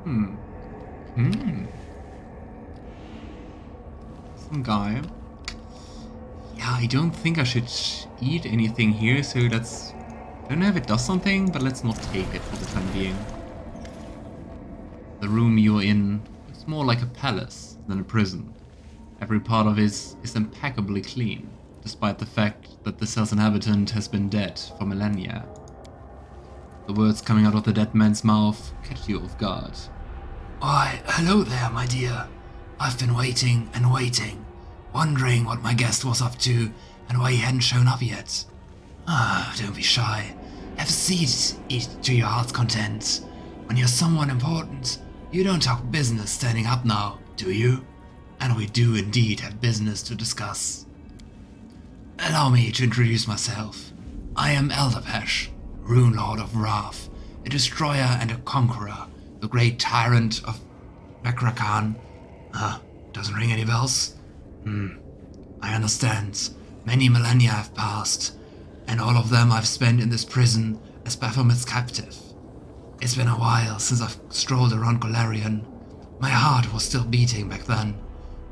Hmm. Hmm. Some guy. Yeah, I don't think I should eat anything here, so that's... I don't know if it does something, but let's not take it for the time being. The room you're in looks more like a palace than a prison. Every part of it is impeccably clean, despite the fact that the cell's inhabitant has been dead for millennia. The words coming out of the dead man's mouth catch you off guard. Why, hello there, my dear. I've been waiting and waiting, wondering what my guest was up to and why he hadn't shown up yet. Ah, don't be shy. Have a seat, eat to your heart's content. When you're someone important, you don't talk business standing up now, do you? And we do indeed have business to discuss. Allow me to introduce myself. I am Elderpesh, Runelord of Wrath, a destroyer and a conqueror, the great tyrant of Mekrakan. Doesn't ring any bells? I understand. Many millennia have passed, and all of them I've spent in this prison as Baphomet's captive. It's been a while since I've strolled around Golarion. My heart was still beating back then.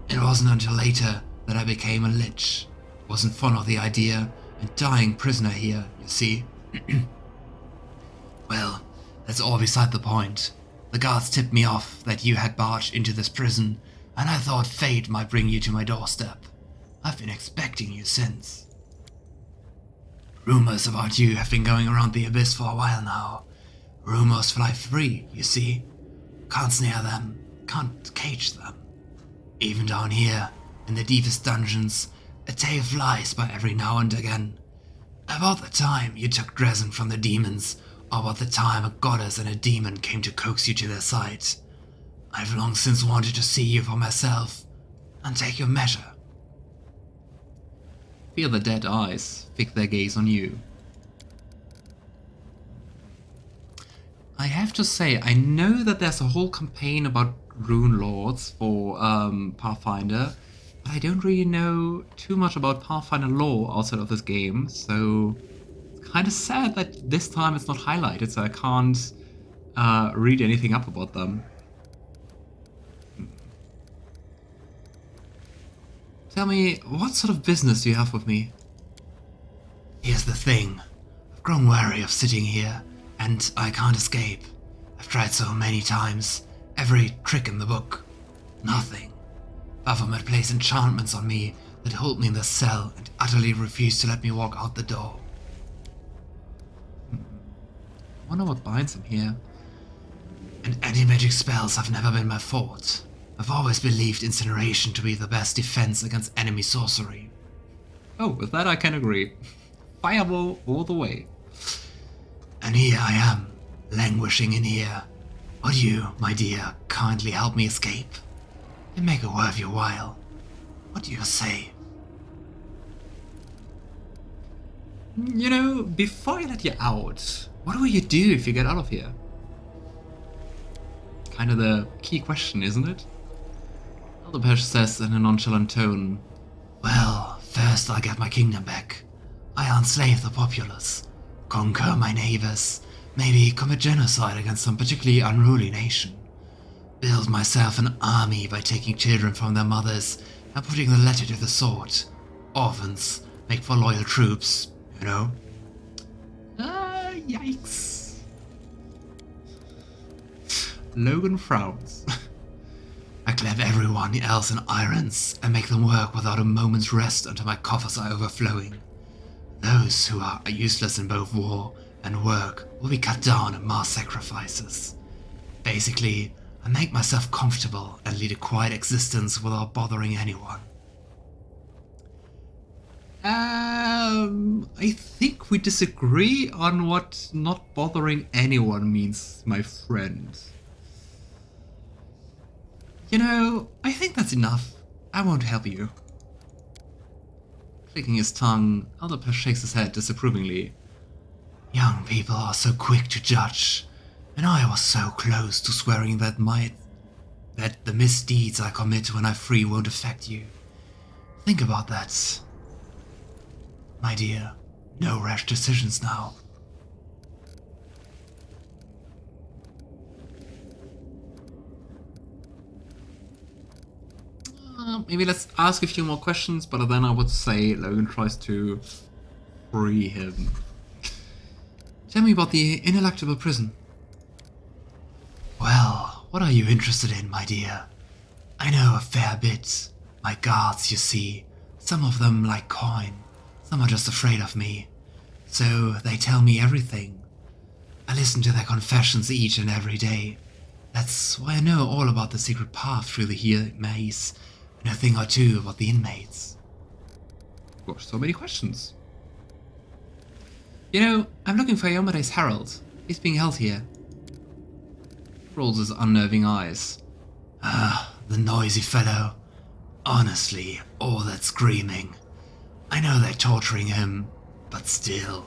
It wasn't until later that I became a lich. Wasn't fond of the idea and dying prisoner here, you see. Well, that's all beside the point. The guards tipped me off that you had barged into this prison, and I thought fate might bring you to my doorstep. I've been expecting you since. Rumors about you have been going around the abyss for a while now. Rumors fly free, you see. Can't snare them, can't cage them. Even down here, in the deepest dungeons, a tale flies by every now and again. About the time you took Dresden from the demons, or about the time a goddess and a demon came to coax you to their side. I've long since wanted to see you for myself, and take your measure. Feel the dead eyes fix their gaze on you. I have to say, I know that there's a whole campaign about Runelords for Pathfinder, but I don't really know too much about Pathfinder lore outside of this game, so it's kind of sad that this time it's not highlighted, so I can't read anything up about them. Tell me, what sort of business do you have with me? Here's the thing. I've grown wary of sitting here, and I can't escape. I've tried so many times. Every trick in the book. Nothing. Baphomet plays enchantments on me that hold me in the cell and utterly refuse to let me walk out the door. I wonder what binds him here. And anti-magic spells have never been my forte. I've always believed incineration to be the best defense against enemy sorcery. Oh, with that I can agree. Fireball all the way. And here I am, languishing in here. Would you, my dear, kindly help me escape? And make it worth your while. What do you say? You know, before I let you out, what will you do if you get out of here? Kind of the key question, isn't it? Elderpesh says in a nonchalant tone, Well, first I'll get my kingdom back. I enslave the populace, conquer my neighbors, maybe commit genocide against some particularly unruly nation. Build myself an army by taking children from their mothers and putting the latter to the sword. Orphans make for loyal troops, you know. Yikes. Logan frowns. I clap everyone else in irons and make them work without a moment's rest until my coffers are overflowing. Those who are useless in both war and work will be cut down in mass sacrifices. Basically, I make myself comfortable and lead a quiet existence without bothering anyone. I think we disagree on what not bothering anyone means, my friend. You know, I think that's enough. I won't help you. Clicking his tongue, Elderpesh shakes his head disapprovingly. Young people are so quick to judge, and I was so close to swearing that the misdeeds I commit when I free won't affect you. Think about that. My dear, no rash decisions now. maybe let's ask a few more questions, but then I would say Logan tries to free him. Tell me about the Ineluctable Prison. Well, what are you interested in, my dear? I know a fair bit. My guards, you see. Some of them like coin. Some are just afraid of me. So they tell me everything. I listen to their confessions each and every day. That's why I know all about the secret path through the here maze, and a thing or two about the inmates. Gosh, so many questions. You know, I'm looking for Iomedae's Herald. He's being held here. Rolls his unnerving eyes. The noisy fellow. Honestly, all that screaming. I know they're torturing him, but still.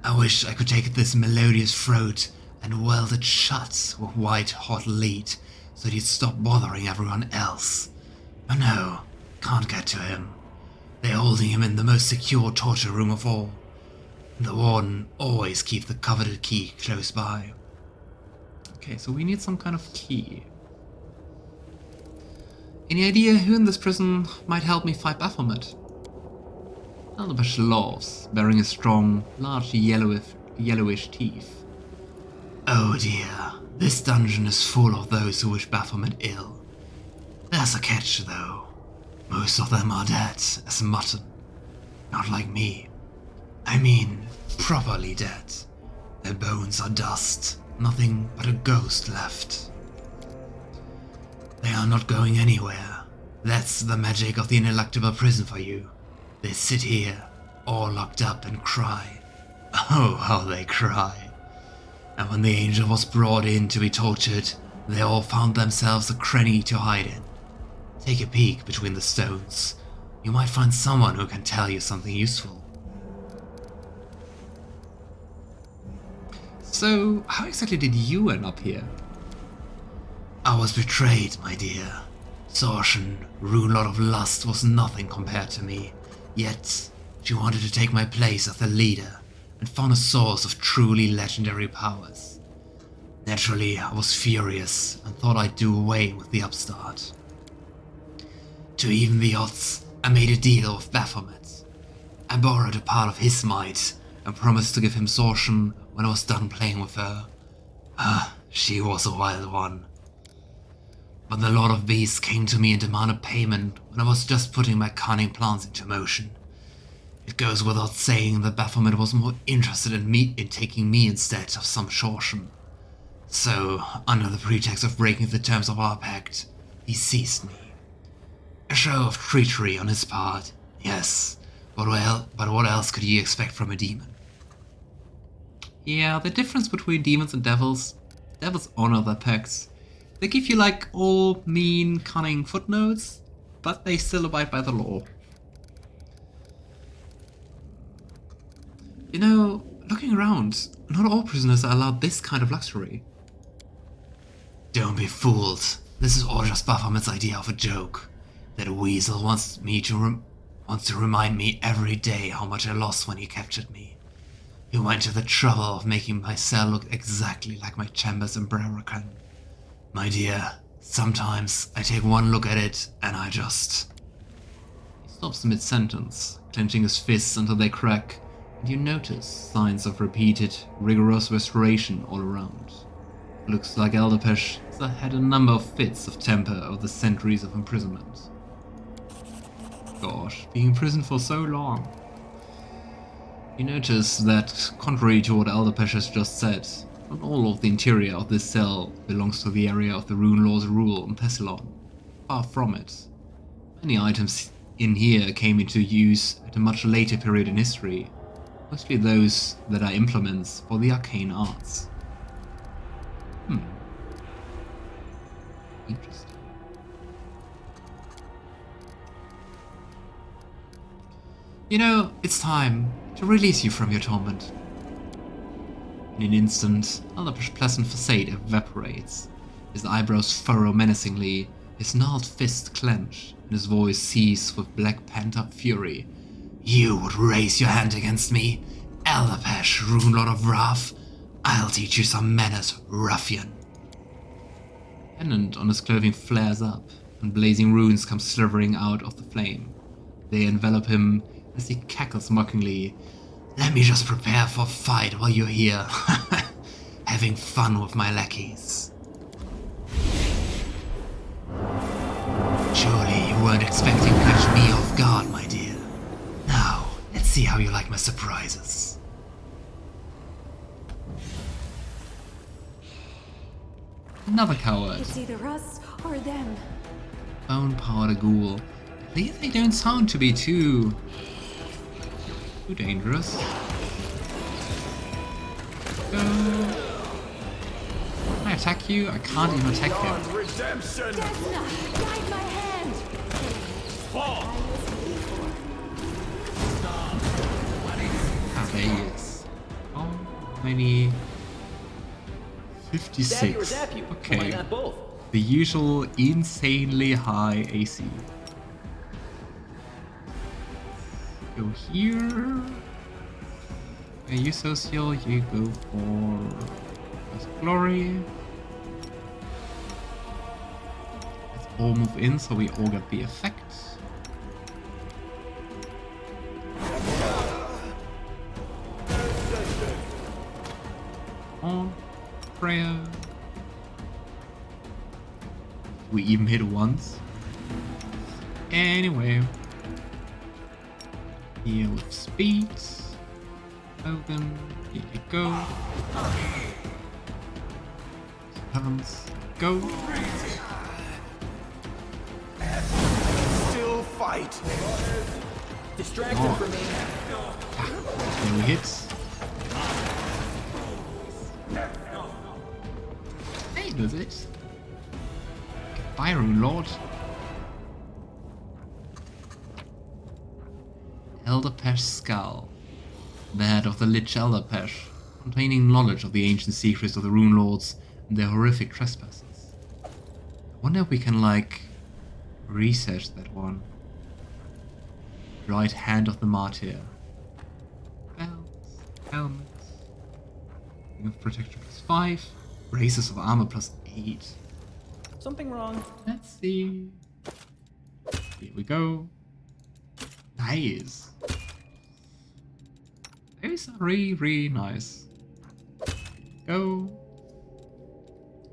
I wish I could take this melodious throat and weld it shut with white-hot lead so he'd stop bothering everyone else. But no, can't get to him. They're holding him in the most secure torture room of all. The warden always keeps the coveted key close by. Okay, so we need some kind of key. Any idea who in this prison might help me fight Baphomet? Elderbush laughs, bearing a strong, large yellowish teeth. Oh dear, this dungeon is full of those who wish Baphomet ill. There's a catch though. Most of them are dead as mutton. Not like me. I mean, properly dead. Their bones are dust, nothing but a ghost left. They are not going anywhere. That's the magic of the Ineluctable Prison for you. They sit here, all locked up and cry. Oh, how they cry. And when the angel was brought in to be tortured, they all found themselves a cranny to hide in. Take a peek between the stones. You might find someone who can tell you something useful. So, how exactly did you end up here? I was betrayed, my dear. Sortion, Runelord of Lust, was nothing compared to me. Yet, she wanted to take my place as the leader, and found a source of truly legendary powers. Naturally, I was furious, and thought I'd do away with the upstart. To even the odds, I made a deal with Baphomet. I borrowed a part of his might, and promised to give him Sortion when I was done playing with her. She was a wild one. But the Lord of Beasts came to me and demanded payment when I was just putting my cunning plans into motion. It goes without saying that Baphomet was more interested in taking me instead of some Sortion. So, under the pretext of breaking the terms of our pact, he seized me. A show of treachery on his part, yes, but what else could you expect from a demon? Yeah, the difference between demons and devils honor their pacts. They give you like all mean, cunning footnotes, but they still abide by the law. You know, looking around, not all prisoners are allowed this kind of luxury. Don't be fooled. This is all just Baphomet's idea of a joke. That weasel wants to remind me every day how much I lost when he captured me. He went to the trouble of making my cell look exactly like my chambers in Brerekan. My dear, sometimes I take one look at it and I just... He stops mid-sentence, clenching his fists until they crack, and you notice signs of repeated, rigorous restoration all around. Looks like Elderpesh has had a number of fits of temper over the centuries of imprisonment. Gosh, being imprisoned for so long. You notice that, contrary to what Elderpesh has just said, not all of the interior of this cell belongs to the area of the Runelords' rule on Thessalon. Far from it. Many items in here came into use at a much later period in history, mostly those that are implements for the arcane arts. Interesting. You know, it's time to release you from your torment. In an instant, Elderpesh's pleasant facade evaporates. His eyebrows furrow menacingly, his gnarled fists clench, and his voice seethes with black pent-up fury. You would raise your hand against me? Elderpesh, Runelord of Wrath? I'll teach you some manners, ruffian. The pennant on his clothing flares up, and blazing runes come slithering out of the flame. They envelop him as he cackles mockingly. Let me just prepare for a fight while you're here. Having fun with my lackeys. Surely you weren't expecting to catch me off guard, my dear. Now, let's see how you like my surprises. Another coward. It's either us or them. Bone powder ghoul. At least they don't sound to be too dangerous. Go. Can I attack you? I can't even attack him. Redemption! Desna, guide my hand! Fall! Ah, there he is. Oh, many. 56. Okay. The usual insanely high AC. Go here. Okay, you Sosiel, you go for glory. Let's all move in so we all get the effect. On prayer. We even hit once. Anyway. Here with speed. Logan, here you go. Heavens, go. Still fight! Distracted for me. There we hit. Hey, does it? Goodbye, Runelord. Elderpesh Skull. The head of the Lich Elderpesh, containing knowledge of the ancient secrets of the Runelords and their horrific trespasses. I wonder if we can, like, research that one. Right hand of the Martyr. Belts, helmets. Ring of Protection +5. Braces of armor +8. Something wrong. Let's see. Here we go. Nice. These are really, really nice. Go.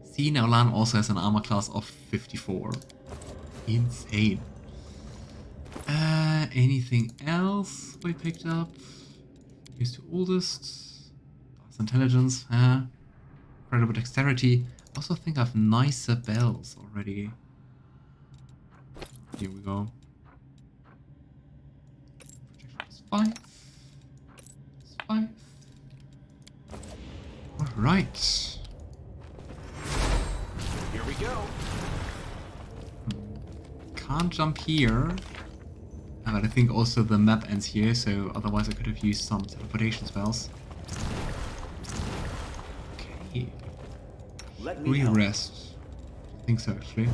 See, now Lann also has an armor class of 54. Insane. Anything else we picked up? Here's to oldest. That's intelligence. Incredible dexterity. Also think I have nicer bells already. Here we go. Protection +5. Alright. Here we go. Can't jump here. But I think also the map ends here, so otherwise I could have used some teleportation spells. Okay. Let me We help. rest. I think so actually.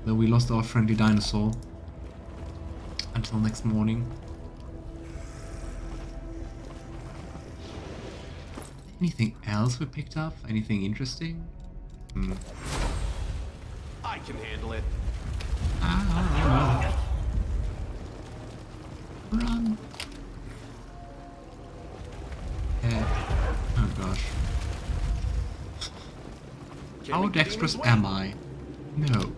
Though we lost our friendly dinosaur. Until next morning. Anything else we picked up? Anything interesting? I can handle it. Run! Oh gosh. Can How make dexterous demons am wait. I? No.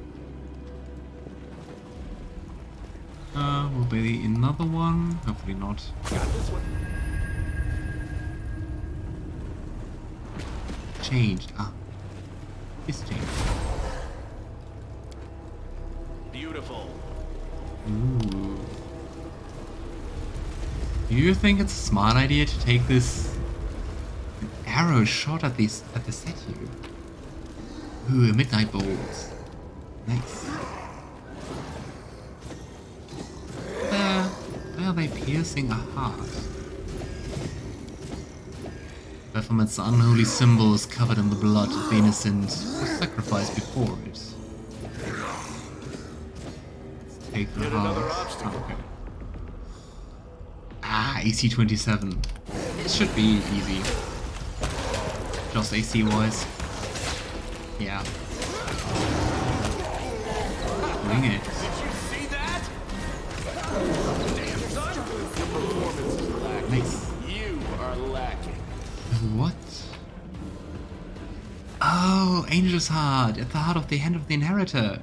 Will be another one. Hopefully not. Got this one. Changed. It's changed. Beautiful. Ooh. Do you think it's a smart idea to take this arrow shot at the statue? Ooh, a midnight bolt. Nice. Where are they piercing a heart? Baphomet's unholy symbol is covered in the blood of the innocent who sacrificed before it. Let's take the Yet another heart. obstacle. Okay. AC 27. This should be easy. Just AC wise. Yeah. Bring it. Did you see that? Damn, son! Your performance is lacking. Nice. You are lacking. What? Oh, Angel's Heart at the heart of the hand of the Inheritor.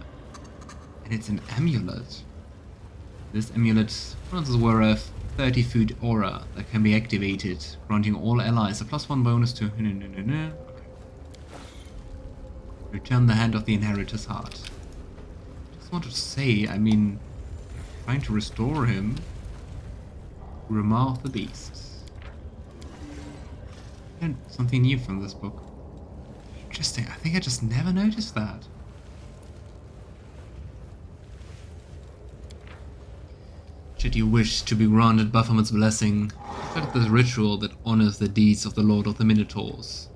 And it's an amulet. This amulet grants the wearer a 30-foot aura that can be activated, granting all allies a +1 bonus to... Okay. Return the hand of the Inheritor's heart. Just wanted to say, I mean, trying to restore him. Grimoire of the Beast. And something new from this book. Interesting, I think I just never noticed that. Should you wish to be granted Baphomet's blessing, start this ritual that honors the deeds of the Lord of the Minotaurs.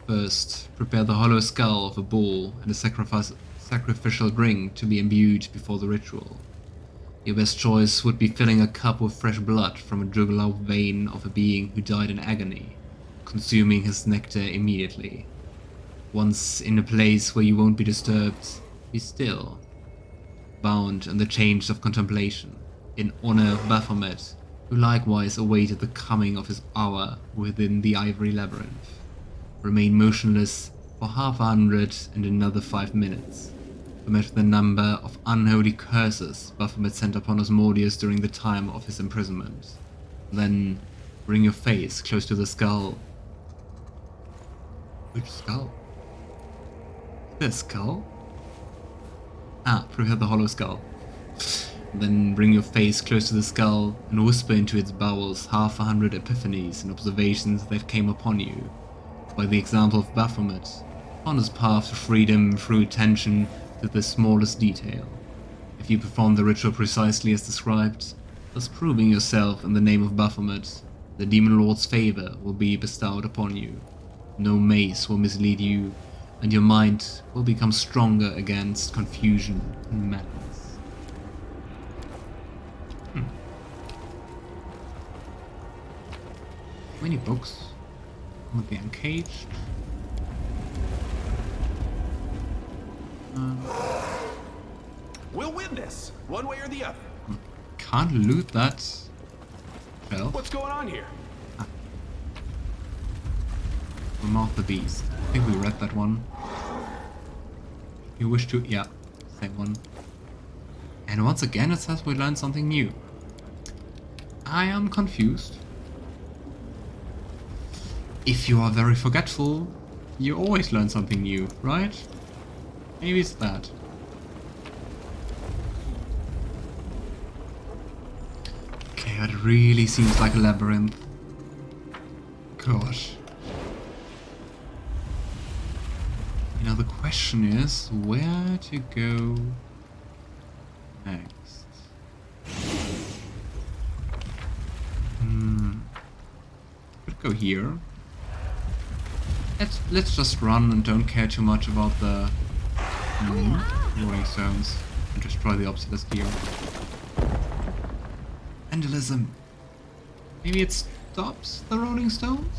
First, prepare the hollow skull of a bull and a sacrificial drink to be imbued before the ritual. Your best choice would be filling a cup with fresh blood from a jugular vein of a being who died in agony, consuming his nectar immediately. Once in a place where you won't be disturbed, be still, bound in the chains of contemplation, in honor of Baphomet, who likewise awaited the coming of his hour within the ivory labyrinth. Remain motionless for 100 and another 5 minutes, to match the number of unholy curses Baphomet sent upon Asmodeus during the time of his imprisonment. Then, bring your face close to the skull. Which skull? This skull? Ah, prepare the hollow skull. Then bring your face close to the skull and whisper into its bowels 100 epiphanies and observations that came upon you, by the example of Baphomet, on his path to freedom through attention to the smallest detail. If you perform the ritual precisely as described, thus proving yourself in the name of Baphomet, the Demon Lord's favor will be bestowed upon you. No mace will mislead you, and your mind will become stronger against confusion and madness. Many books. With the Uncaged. We'll win this, one way or the other. Can't loot that shelf. What's going on here? Grimoire of the Beast. I think we read that one. You wish to... yeah, same one. And once again it says we learned something new. I am confused. If you are very forgetful, you always learn something new, right? Maybe it's that. Okay, that really seems like a labyrinth. Gosh. You know, the question is where to go next. Could go here. Let's just run and don't care too much about the rolling stones and just try the obelisk here. Vandalism. Maybe it stops the rolling stones?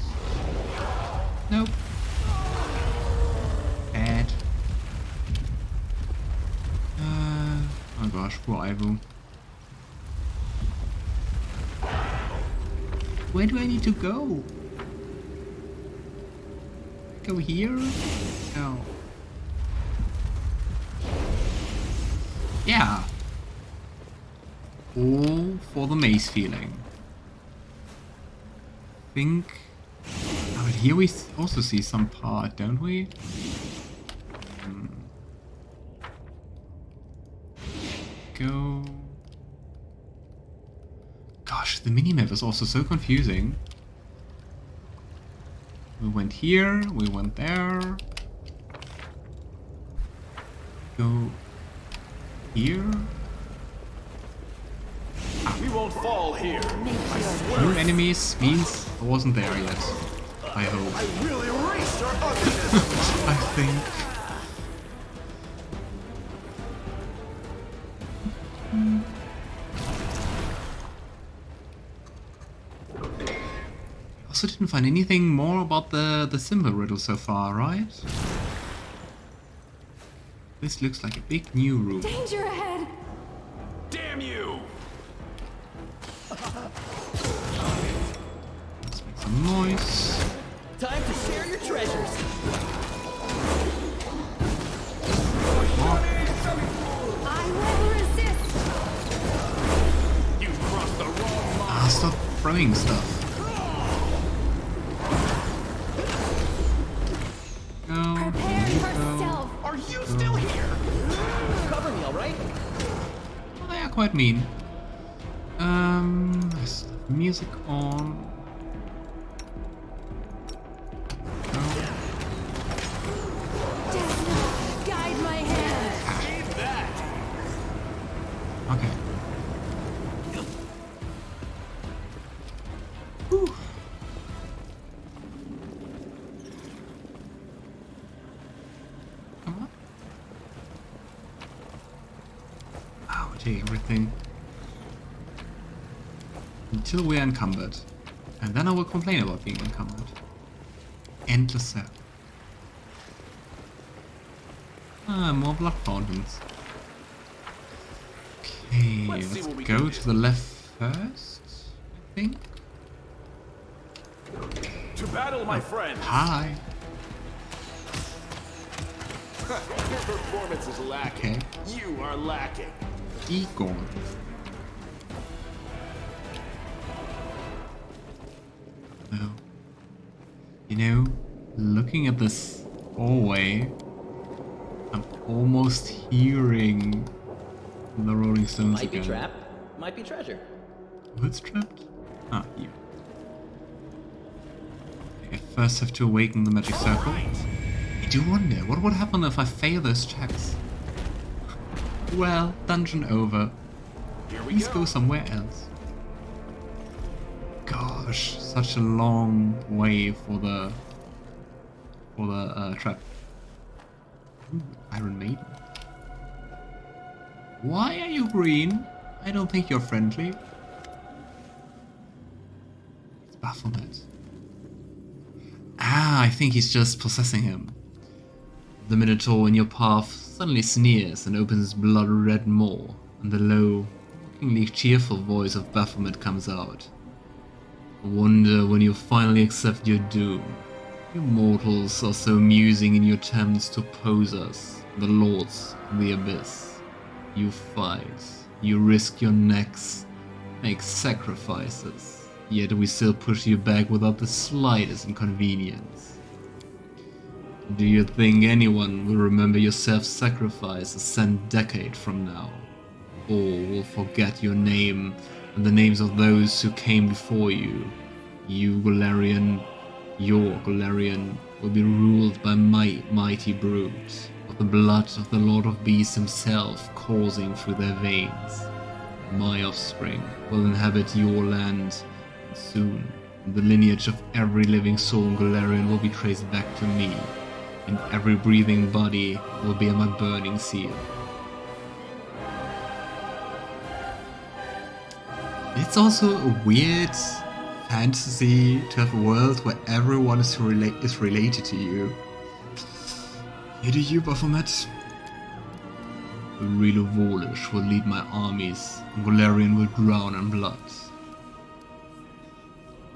Nope. Bad. Oh gosh, poor Ivo. Where do I need to go? Go here? No. Yeah. All for the maze feeling. Think. Oh, but here we also see some part, don't we? Go. Gosh, the minimap is also so confusing. We went here, we went there. Go here. We won't fall here. I swear. New enemies means I wasn't there yet. I hope. I really erased our otherness. I think. Also didn't find anything more about the symbol riddle so far, right? This looks like a big new room. Danger ahead! some noise. Time to share your treasures. I will resist. You crossed the wrong line. Stop throwing stuff. Go. Prepare you for go. stealth. Are you still here? Cover me, all right? Well, they are quite mean. Let's have music on. Destiny, guide my hand. Need that. Okay. Whew. Come on. Oh, take everything. Until we're encumbered. And then I will complain about being encumbered. Endless cell. More blood fountains. Okay, Let's see let's what we go can to do. the left first, I think. To battle, my friend. Hi. Your performance is lacking. Okay. You are lacking. Egon. Well, you know, looking at this hallway, I'm almost hearing the Rolling Stones Might be again. trap, might be treasure. Who's trapped? Ah, you. I first have to awaken the magic circle. I do wonder, what would happen if I fail those checks? Well, dungeon over. Here we Please go. go somewhere else. Gosh, such a long way for the trap. Ooh, Iron Maiden. Why are you green? I don't think you're friendly. It's Baphomet. Ah, I think he's just possessing him. The Minotaur in your path suddenly sneers and opens his blood-red maw, and the low, mockingly cheerful voice of Baphomet comes out. I wonder when you finally accept your doom. You mortals are so amusing in your attempts to oppose us, the lords of the abyss. You fight, you risk your necks, make sacrifices, yet we still push you back without the slightest inconvenience. Do you think anyone will remember your self-sacrifice a cent decade from now? Or will forget your name and the names of those who came before you? You, Golarion, your Golarion, will be ruled by my mighty brute, of the blood of the Lord of Beasts himself coursing through their veins. My offspring will inhabit your land, and soon the lineage of every living soul in Golarion will be traced back to me, and every breathing body will bear my burning seal. It's also a weird fantasy to have a world where everyone is related to you. Here to you, Baphomet. The real Volish will lead my armies, and Golarion will drown in blood.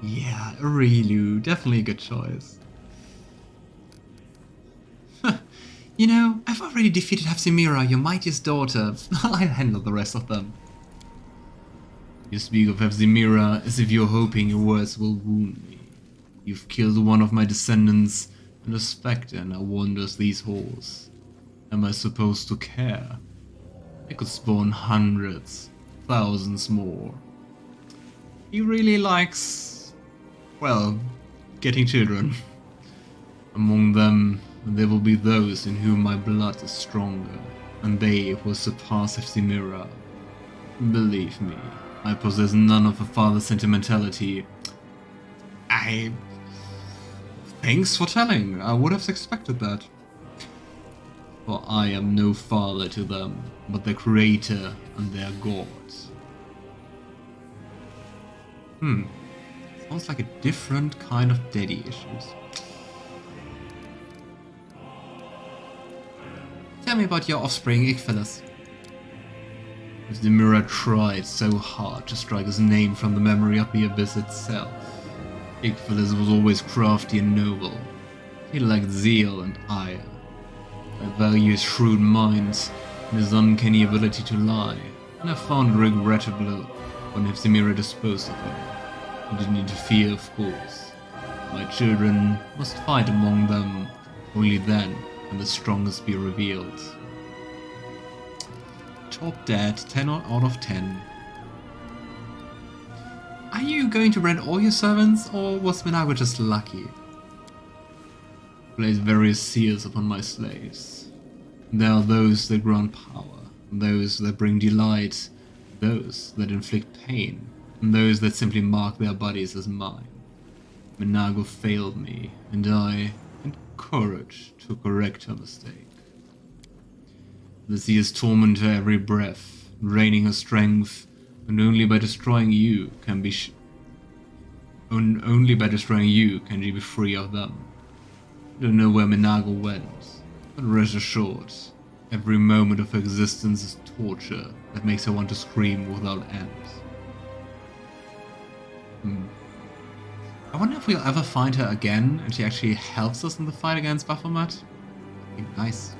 Yeah, Aurelu, definitely a good choice. You know, I've already defeated Aasimar, your mightiest daughter. I'll handle the rest of them. You speak of Aasimar as if you're hoping your words will wound me. You've killed one of my descendants, and a spectre now wanders these halls. Am I supposed to care? I could spawn hundreds, thousands more. He really likes, well, getting children. Among them, there will be those in whom my blood is stronger, and they will surpass Aasimar. Believe me, I possess none of a father's sentimentality. Thanks for telling, I would have expected that. For I am no father to them, but their creator and their god. Sounds like a different kind of daddy issues. Tell me about your offspring, Ichfellas. Aasimar tried so hard to strike his name from the memory of the Abyss itself. Igfelis was always crafty and noble. He lacked zeal and ire. I value his shrewd mind and his uncanny ability to lie, and I found it regrettable when Hepzimira disposed of him. He didn't need to fear, of course. My children must fight among them, only then can the strongest be revealed. Top dead, 10 out of 10. Are you going to rent all your servants, or was Menago just lucky? Place various seals upon my slaves. There are those that grant power, those that bring delight, those that inflict pain, and those that simply mark their bodies as mine. Menago failed me, and I, in courage, to correct her mistake. The seals torment her every breath, draining her strength, and only by destroying you can she be free of them. I don't know where Menago went, but rest assured, every moment of her existence is torture that makes her want to scream without end. I wonder if we'll ever find her again and she actually helps us in the fight against Baphomet. I think nice.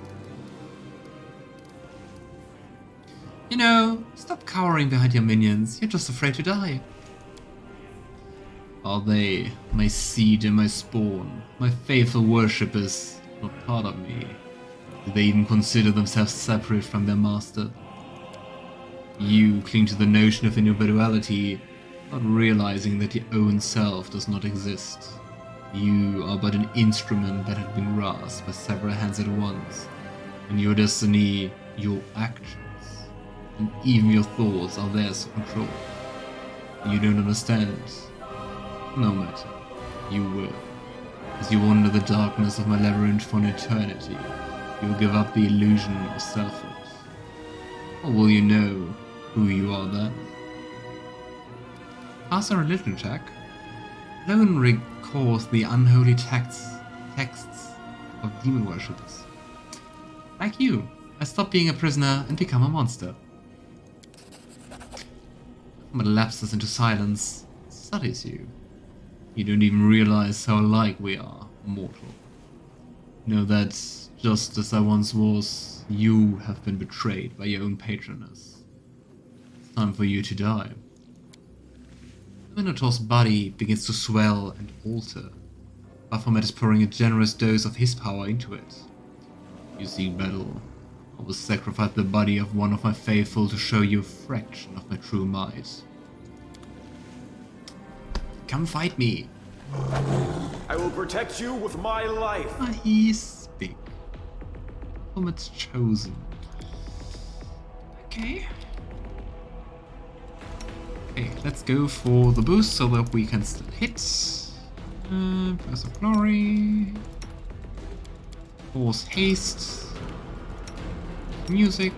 You know, stop cowering behind your minions, you're just afraid to die. Are they, my seed and my spawn, my faithful worshippers, not part of me? Do they even consider themselves separate from their master? You cling to the notion of individuality, not realizing that your own self does not exist. You are but an instrument that has been grasped by several hands at once, and your destiny, your actions, and even your thoughts are theirs to control. You don't understand. No matter. You will. As you wander the darkness of my labyrinth for an eternity, you will give up the illusion of selfhood. Or will you know who you are then? Pass a religion check. Lone recalls the unholy texts of demon worshippers. Like you, I stop being a prisoner and become a monster. But lapses into silence, studies you. You don't even realize how alike we are, mortal. Know that, just as I once was, you have been betrayed by your own patroness. It's time for you to die. The Minotaur's body begins to swell and alter. Baphomet is pouring a generous dose of his power into it. You see battle. I will sacrifice the body of one of my faithful to show you a fraction of my true might. Come fight me. I will protect you with my life. He's big. Baphomet's chosen. Okay. Okay, let's go for the boost so that we can still hit. Burst of Glory. Force Haste. Music.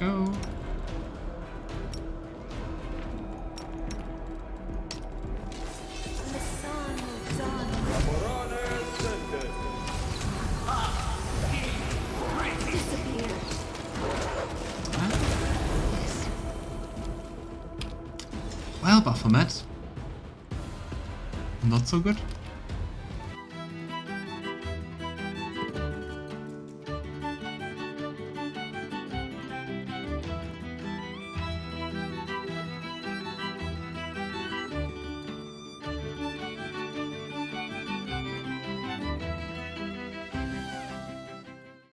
Go. The sun moves on. Disappear. Well, Baphomet. Not so good.